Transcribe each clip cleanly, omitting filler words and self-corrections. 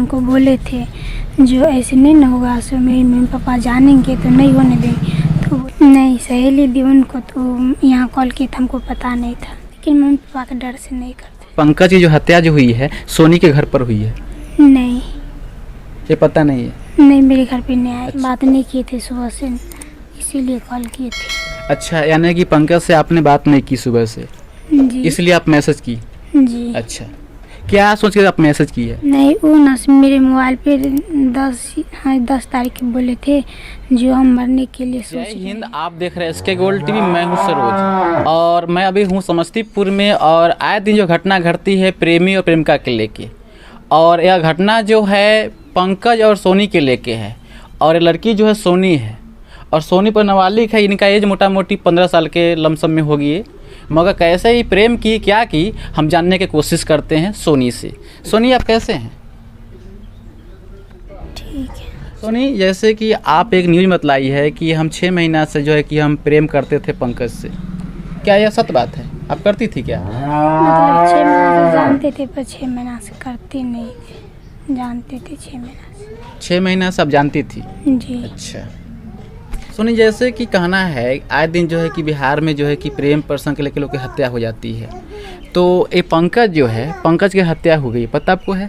उनको बोले थे जो ऐसे नहीं ना होगा, सो मेरे मम्मी पापा जानेंगे तो नहीं होने देंगे। तो नहीं, सहेली दी उनको, तो यहाँ कॉल किया था, हमको पता नहीं था, लेकिन मम्मी पापा के डर से नहीं करते। पंकज की जो हत्या जो हुई है सोनी के घर पर हुई है, नहीं ये पता नहीं है? नहीं, मेरे घर पे नहीं आए, बात नहीं किए थे सुबह से, इसीलिए कॉल किए थे। अच्छा, यानी कि पंकज से आपने बात नहीं की सुबह से, जी इसलिए आप मैसेज की? जी। अच्छा, क्या सोच के आप मैसेज की है? नहीं, वो ना मेरे मोबाइल पे 10 तारीख को बोले थे जो हम मरने के लिए सोच जय रहे हिंद, हैं। आप देख रहे हैं एसके गोल्ड टीवी। मैं हूं सरोज और मैं अभी हूं समस्तीपुर में, और आए दिन जो घटना घटती है प्रेमी और प्रेमिका के लेके, और यह घटना जो है पंकज और सोनी के लेके है, और ये लड़की जो है सोनी है, और सोनी पर नाबालिग है, इनका एज मोटा मोटी 15 साल के लमसम में होगी है। मगर कैसे ही प्रेम की, क्या की, हम जानने की कोशिश करते हैं सोनी से। सोनी, आप कैसे हैं? ठीक है। सोनी, जैसे कि आप एक न्यूज़ बतलाई है कि हम 6 महीना से जो है कि हम प्रेम करते थे पंकज से, क्या यह सत्य बात है? आप करती थी क्या? मतलब 6 महीना से जानते थे, पर 6 महीना से करते नहीं थे, जानते थे 6 महीना से। 6 महीना से आप जानती थी? जी। अच्छा सोनी, जैसे कि कहना है आए दिन जो है कि बिहार में जो है कि प्रेम प्रसंग के लेकर लोग की हत्या हो जाती है, तो ये पंकज जो है, पंकज की हत्या हो गई, पता आपको है?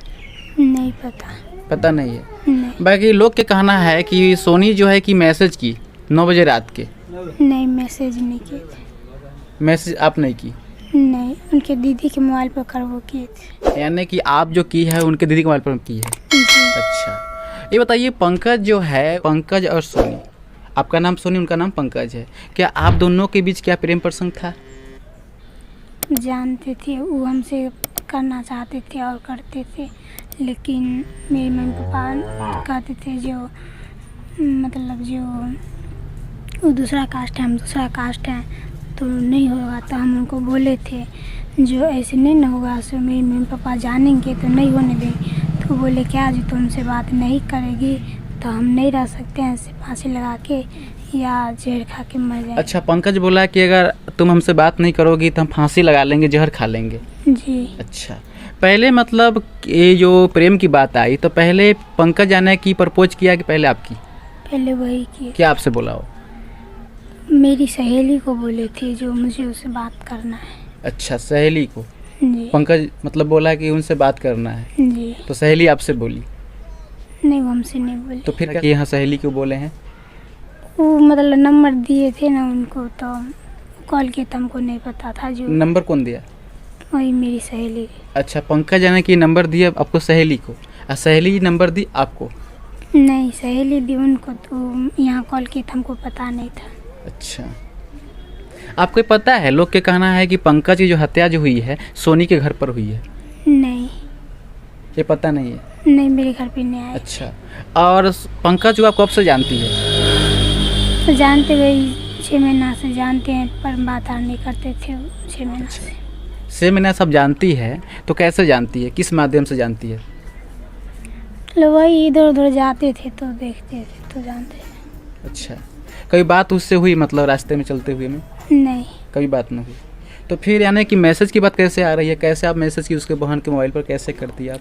नहीं पता। पता नहीं है? नहीं बाकी लोग के कहना है कि सोनी जो है कि मैसेज की 9 बजे रात के। नहीं, मैसेज नहीं किए थे। मैसेज आप नहीं की? नहीं, उनके दीदी के मोबाइल पर कर वो किए थे। यानी कि आप जो की है उनके दीदी के मोबाइल पर की है? जी। अच्छा, ये बताइए पंकज जो है, पंकज और सोनी, आपका नाम सोनी, उनका नाम पंकज है, क्या आप दोनों के बीच क्या प्रेम प्रसंग था? जानते थे, वो हमसे करना चाहते थे और करते थे, लेकिन मेरे मम्मी पापा कहते थे जो मतलब जो वो दूसरा कास्ट है, हम दूसरा कास्ट है, तो नहीं होगा। तो हम उनको बोले थे जो ऐसे नहीं ना होगा, सो मेरे मम्मी पापा जानेंगे तो नहीं होने देंगे। तो बोले क्या जो तुमसे बात नहीं करेगी तो हम नहीं रह सकते हैं, ऐसे फांसी लगा के या जहर खा के मर जाए। अच्छा, पंकज बोला कि अगर तुम हमसे बात नहीं करोगी तो हम फांसी लगा लेंगे, जहर खा लेंगे। जी। अच्छा, पहले मतलब ये जो प्रेम की बात आई तो पहले पंकज जाने की प्रपोज किया कि पहले आपकी? पहले वही किए। क्या आपसे बोला हो? मेरी सहेली को बोले थे जो मुझे उससे बात करना है। अच्छा, सहेली को जी। पंकज मतलब बोला कि उनसे बात करना है, जी। तो सहेली आपसे बोली? नहीं, वो हमसे नहीं बोले। तो फिर यहाँ सहेली क्यों बोले हैं? वो मतलब नंबर दिए थे ना उनको, तो कॉल किया था, हमको नहीं पता था। जो नंबर कौन दिया? वही मेरी सहेली। अच्छा, पंकज जाने की नंबर दिया आपको सहेली को, और सहेली नंबर दी आपको? नहीं, सहेली दी उनको, तो यहाँ कॉल किया था, हमको पता नहीं था। अच्छा, आपको पता है लोग के कहना है कि पंकज की जो हत्या जो हुई है सोनी के घर पर हुई है? नहीं ये पता नहीं है? नहीं, मेरे घर पे नहीं आए। अच्छा, और पंकज जो आप कब से जानती है? तो जानते वही 6 महीना से जानते हैं, पर बात नहीं करते थे 6 महीना से। 6 महीना सब जानती है, तो कैसे जानती है, किस माध्यम से जानती है? तो वही इधर उधर जाते थे तो देखते थे तो जानते थे। अच्छा, कभी बात उससे हुई, मतलब रास्ते में चलते हुए में? नहीं। कभी बात नहीं हुई, तो फिर यानी कि मैसेज की बात कैसे आ रही है? कैसे आप मैसेज की उसके बहन के मोबाइल पर कैसे करती है आप?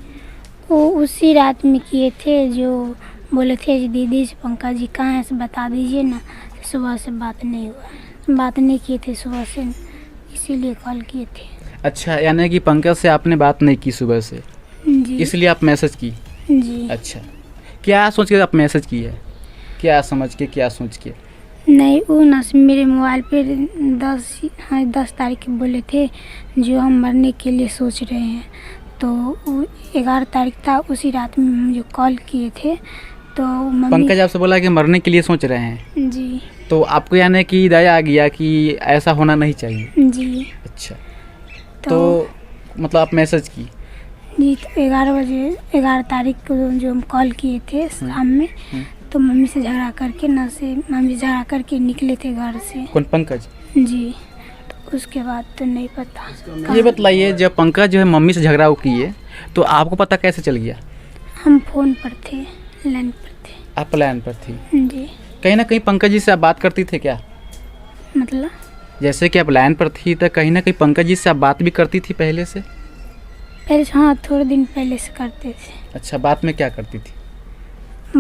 वो उसी रात में किए थे, जो बोले थे जी दीदी से पंकज जी कहाँ हैं, से बता दीजिए ना। सुबह से बात नहीं हुआ, बात नहीं किए थे सुबह से, इसीलिए कॉल किए थे। अच्छा, यानी कि पंकज से आपने बात नहीं की सुबह से, जी। इसलिए आप मैसेज की? जी। अच्छा, क्या सोच के आप मैसेज की है? क्या समझ के, क्या सोच के? नहीं, वो ना मेरे मोबाइल पे 10 तारीख को बोले थे जो हम मरने के लिए सोच रहे हैं, तो वो 11 तारीख था, उसी रात में मुझे कॉल किए थे। तो मम्मी पंकज आपसे बोला कि मरने के लिए सोच रहे हैं, जी। तो आपको यानी कि दया आ गया कि ऐसा होना नहीं चाहिए? जी। अच्छा, तो मतलब आप मैसेज की? जी, तो 11 तारीख को जो हम कॉल किए थे शाम में, तो मम्मी से झगड़ा करके मम्मी से झगड़ा करके निकले थे घर से। कौन, पंकज? जी। तो उसके बाद तो नहीं पता। ये बतलाइए, जब पंकज जो है मम्मी से झगड़ा किए तो आपको पता कैसे चल गया? हम फ़ोन पर थे, लाइन पर थे। आप प्लान पर थी? जी। कहीं ना कहीं पंकज जी से आप बात करती थे क्या? मतलब जैसे कि आप लाइन पर थी तो कहीं ना कहीं पंकज जी से आप बात भी करती थी पहले से? पहले हाँ, थोड़े दिन पहले से करते थे। अच्छा, बात में क्या करती थी?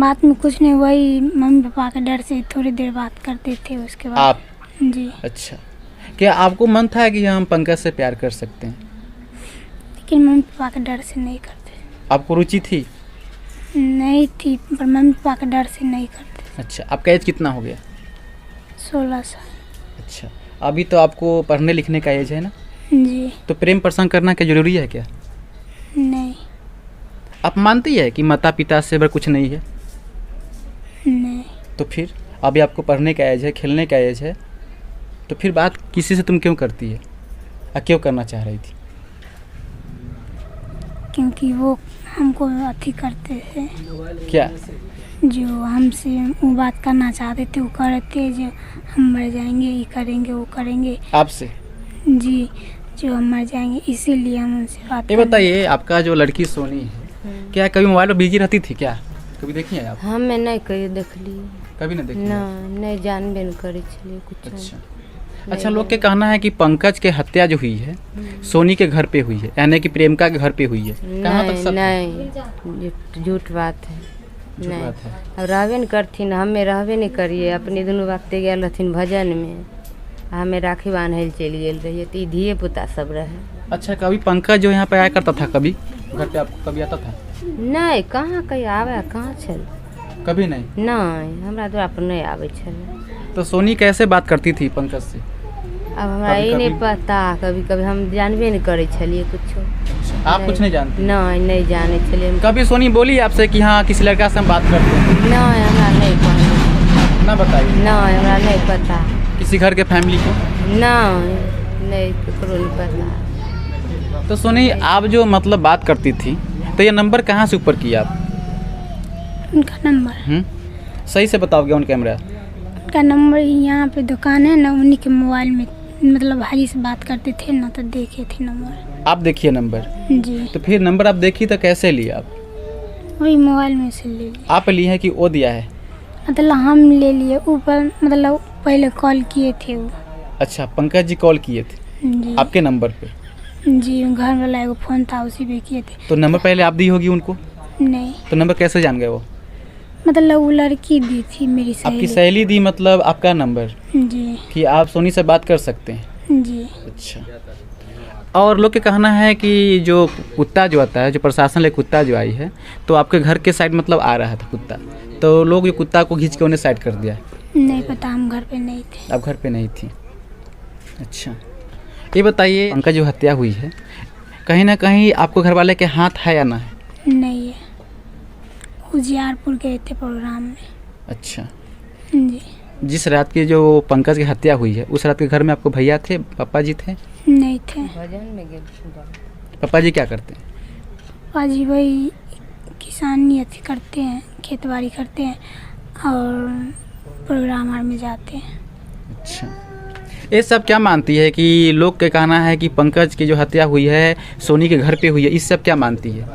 बात में कुछ नहीं, वही मम्मी पापा के डर से थोड़ी देर बात करते थे, उसके बाद आप? जी। अच्छा, क्या आपको मन था कि हम पंकज से प्यार कर सकते हैं? लेकिन मम्मी पापा के डर से नहीं करते। आपको रुचि थी? नहीं थी, पर मम्मी पापा के डर से नहीं करते। अच्छा, आपका एज कितना हो गया? 16 साल। अच्छा, अभी तो आपको पढ़ने लिखने का एज है ना? जी। तो प्रेम प्रसंग करना क्या जरूरी है क्या? नहीं। आप मानती है कि माता पिता से बड़ा कुछ नहीं है? नहीं। तो फिर अभी आपको पढ़ने का एज है, खेलने का एज है, तो फिर बात किसी से तुम क्यों करती है और क्यों करना चाह रही थी? क्योंकि वो हमको अथी करते थे, क्या? जो हमसे वो बात करना चाहते थे, वो करते जो हम मर जाएंगे, ये करेंगे, वो करेंगे। आपसे? जी, जो हम मर जाएंगे, इसीलिए हम उनसे बात ये करना- बताइए, आपका जो लड़की सोनी है, क्या कभी मोबाइल में बिजी रहती थी क्या? कभी देखी है आप? हमे नहीं कहियो देखली कभी नहीं देखी? ना, नहीं जानबे नहीं करे छलिए कुछ। अच्छा, लोग के कहना है कि पंकज के हत्या जो हुई है सोनी के घर पे हुई है, यानी कि प्रेमिका के घर पे हुई है। कहाँ तक नहीं सच है? नहीं, झूठ बात है। झूठ नहीं, बात है। अब रहबे नहीं करथिन, हमें रहबे नहीं करिए। अपने दुनू वक्ते गेल रहथिन भजन में, हमें राखी बांधे ले चलि गेल रहिए, तो ई धिये पुता सब रहे। अच्छा, कभी पंकज जो यहाँ पे आया करता था, कभी घर पे आपको कभी आता था? नहीं, कहाँ कहीं आवे, कहाँ छल? कभी नहीं। नहीं, हमरा द्वारा पर नहीं आवे छल। तो सोनी कैसे बात करती थी पंकज से? अब हमरा कभी- ई नहीं कभी- पता, कभी कभी हम जानबे नहीं करे छलिए कुछो। आप कुछ नहीं जानती? नहीं, नहीं जाने छलिए। कभी सोनी बोली आपसे कि हाँ किसी लड़का से हम बात करते हैं? नहीं, हमरा नहीं पता। ना बताइए। नहीं, हमरा नहीं पता। किसी घर के फैमिली को? नहीं, नहीं, केकरो नहीं पता। तो सोनी, आप जो मतलब बात करती थी, तो ये नंबर कहाँ से ऊपर किया आप? उनका नंबर सही से बताओगे ऑन कैमरा? उनका नंबर यहाँ पे दुकान है ना, उन्हीं के मोबाइल में, मतलब भाई से बात करते थे ना, तो देखे थे नंबर। आप देखिए नंबर। जी, तो फिर नंबर आप देखी तो कैसे लिया आप? वही मोबाइल में से ले लिए। आप लिए है कि वो दिया है? मतलब हम ले लिए ऊपर, मतलब पहले कॉल किए थे वो। अच्छा, पंकज जी कॉल किए थे जी। आपके नंबर पे? जी, घर वाला एगो फ़ोन था, उसी पे किए थे। तो नंबर पहले आप दी होगी उनको? नहीं, तो नंबर कैसे जान गए वो? मतलब वो लड़की दी थी, मेरी आपकी सहेली। सहेली दी, मतलब आपका नंबर जी। कि आप सोनी से बात कर सकते हैं? जी। अच्छा, और लोग के कहना है कि जो कुत्ता जो आता है, जो प्रशासन ले कुत्ता जो आई है, तो आपके घर के साइड मतलब आ रहा था कुत्ता, तो लोग ये कुत्ता को खींच के उन्हें साइड कर दिया। नहीं पता, हम घर पे नहीं थे। आप घर पे नहीं थी? अच्छा, ये बताइए, उनका जो हत्या हुई है, कहीं ना कहीं आपको घर वाले के हाथ है या ना है? नहीं है, उजियारपुर गए थे प्रोग्राम में। अच्छा, जी। जिस रात की जो पंकज की हत्या हुई है, उस रात के घर में आपको भैया थे, पापा जी थे? नहीं थे। भजन में गेल। पापा जी क्या करते हैं? पाजी वही किसानी अथी करते हैं, खेतबाड़ी करते हैं और प्रोग्राम में जाते हैं। अच्छा, ये सब क्या मानती है कि लोग के कहना है कि पंकज की जो हत्या हुई है सोनी के घर पे हुई है, इस सब क्या मानती है?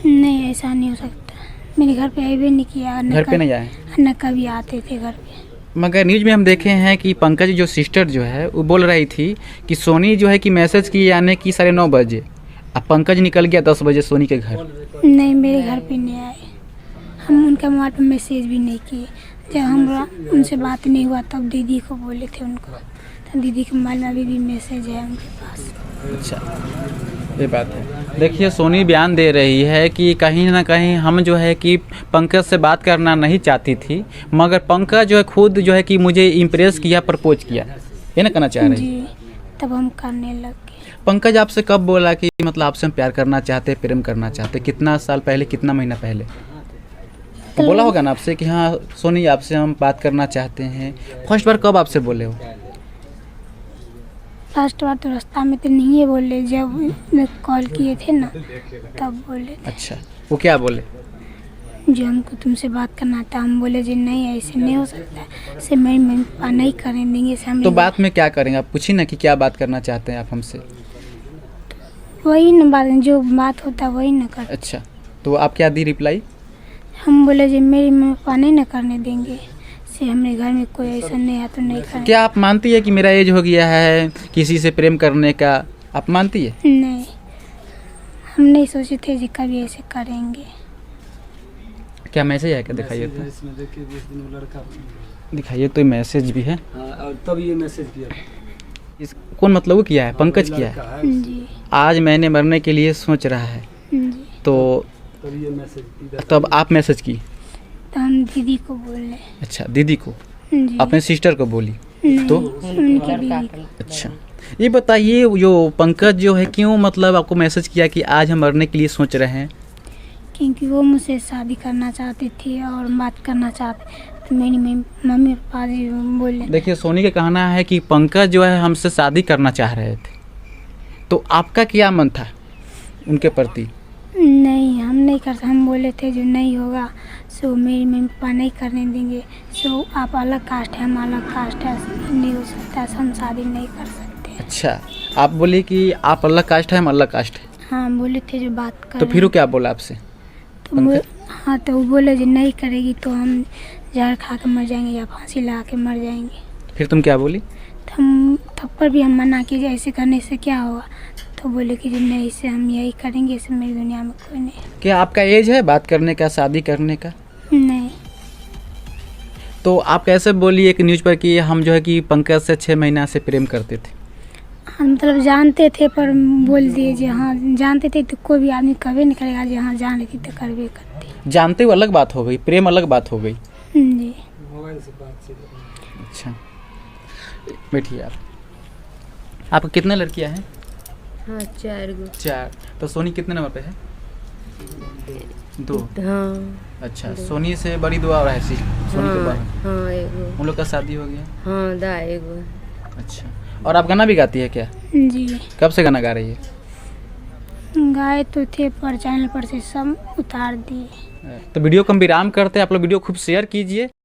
नहीं, ऐसा नहीं हो सकता। मेरे घर पे आए भी नहीं किया, घर पे नहीं आए? न कभी आते थे घर पे। मगर न्यूज़ में हम देखे हैं कि पंकज जो सिस्टर जो है वो बोल रही थी कि सोनी जो है कि मैसेज की आने की 9:30 बजे, अब पंकज निकल गया 10 बजे सोनी के घर। नहीं, मेरे घर पे नहीं आए, हम उनका मोबाइल पर मैसेज भी नहीं किए। जब हमरा उनसे बात नहीं हुआ तब दीदी को बोले थे उनको, तो दीदी के मोबाइल में अभी भी मैसेज है उनके पास। अच्छा, ये बात है। देखिए, सोनी बयान दे रही है कि कहीं ना कहीं हम जो है कि पंकज से बात करना नहीं चाहती थी, मगर पंकज जो है खुद जो है कि मुझे इम्प्रेस किया, प्रपोज किया, ये ना कहना चाह रही? जी, तब हम करने लग गए। पंकज आपसे कब बोला कि मतलब आपसे हम प्यार करना चाहते, प्रेम करना चाहते? कितना साल पहले, कितना महीना पहले? तो बोला होगा ना आपसे कि हाँ सोनी आपसे हम बात करना चाहते हैं। फर्स्ट बार कब आपसे बोले हो? लास्ट बार तो रास्ता में तो नहीं है बोले, जब कॉल किए थे ना तब बोले। अच्छा, वो क्या बोले? जो हमको तुमसे बात करना था, हम बोले जी नहीं, ऐसे नहीं हो सकता, ऐसे मेरे मम्मी पापा नहीं करने देंगे, ऐसे हम तो बात में क्या करेंगे आप? पूछिए ना कि क्या बात करना चाहते हैं आप हमसे। वही ना बात, जो बात होता है वही ना कर। अच्छा, तो आप क्या दी रिप्लाई? हम बोले जी मेरे मम्मी पापा नहीं ना करने देंगे, से हमारे घर में कोई ऐसा नहीं है तो नहीं करें। क्या आप मानती है कि मेरा एज हो गया है किसी से प्रेम करने का? आप मानती है? नहीं, हम नहीं सोचे थे जी कभी ऐसे करेंगे। क्या मैसेज है, क्या दिखाइए तो, इसमें देखिए 20 दिन वो लड़का दिखाइए तो मैसेज भी है। हाँ, और तब ये मैसेज किया था। इस कौन मतलब वो किया है, पंकज हाँ, किया लड़का है। जी आज मैंने मरने के लिए सोच रहा है, जी। तो तब ये मैसेज इधर तब आप मैसेज की। तो हम दीदी को बोले। अच्छा, दीदी को, जी अपने सिस्टर को बोली। नहीं, तो उनकी बीवी को। अच्छा, ये बताइए जो पंकज जो है क्यों मतलब आपको मैसेज किया कि आज हम मरने के लिए सोच रहे हैं। क्योंकि वो मुझसे शादी करना चाहती थी और बात करना चाहते, तो मेरी मम्मी पापा जी बोले। देखिए, सोनी का कहना है कि पंकज जो है हमसे शादी करना चाह रहे थे, तो आपका क्या मन था उनके प्रति। नहीं, हम नहीं कर सकते। हम बोले थे जो नहीं होगा सो मेरी मम्मी पापा नहीं करने देंगे, सो आप अलग कास्ट है, हम अलग कास्ट है, नहीं हो सकता, हम शादी नहीं कर सकते। अच्छा, आप बोले कि आप अलग कास्ट है, हम अलग कास्ट है, हाँ बोले थे जो बात कर तो फिर वो क्या बोला आपसे। तो हाँ, तो वो बोले जो नहीं करेगी तो हम जहर खा के मर जाएंगे या फांसी लगा के मर जाएंगे। फिर तुम क्या बोली। तो हम थप्पड़ भी हम मना किए, ऐसे करने से क्या होगा, तो बोले कि जो नहीं, से हम यही करेंगे, इससे मेरी दुनिया में कोई नहीं। क्या आपका एज है बात करने का, शादी करने का। नहीं, तो आप कैसे बोली एक न्यूज़ पर कि हम जो है कि पंकज से 6 महीना से प्रेम करते थे। हम मतलब जानते थे पर बोल दिए जो हाँ जानते थे, तो कोई भी आदमी कभी नहीं करेगा, जो हाँ जान लेती तो करवे करती। जानते हुए अलग बात हो गई, प्रेम अलग बात हो गई। जी मोबाइल से बातचीत। अच्छा, बैठिए आप। आपको कितने लड़कियां हैं। हाँ 4 गो। 4। तो सोनी कितने नंबर पे है। 2। हाँ अच्छा, सोनी से बड़ी 2 और है सी सोनी के बाद। हाँ एगो। उन लोग का शादी हो गया। हाँ दा एगो। अच्छा, और आप गाना भी गाती है क्या। जी कब से गाना गा रही है। गाए तो थे पर चैनल पर से सब उतार दिए। तो वीडियो को हम विराम करते हैं, आप लोग वीडियो खूब शेयर कीजिए।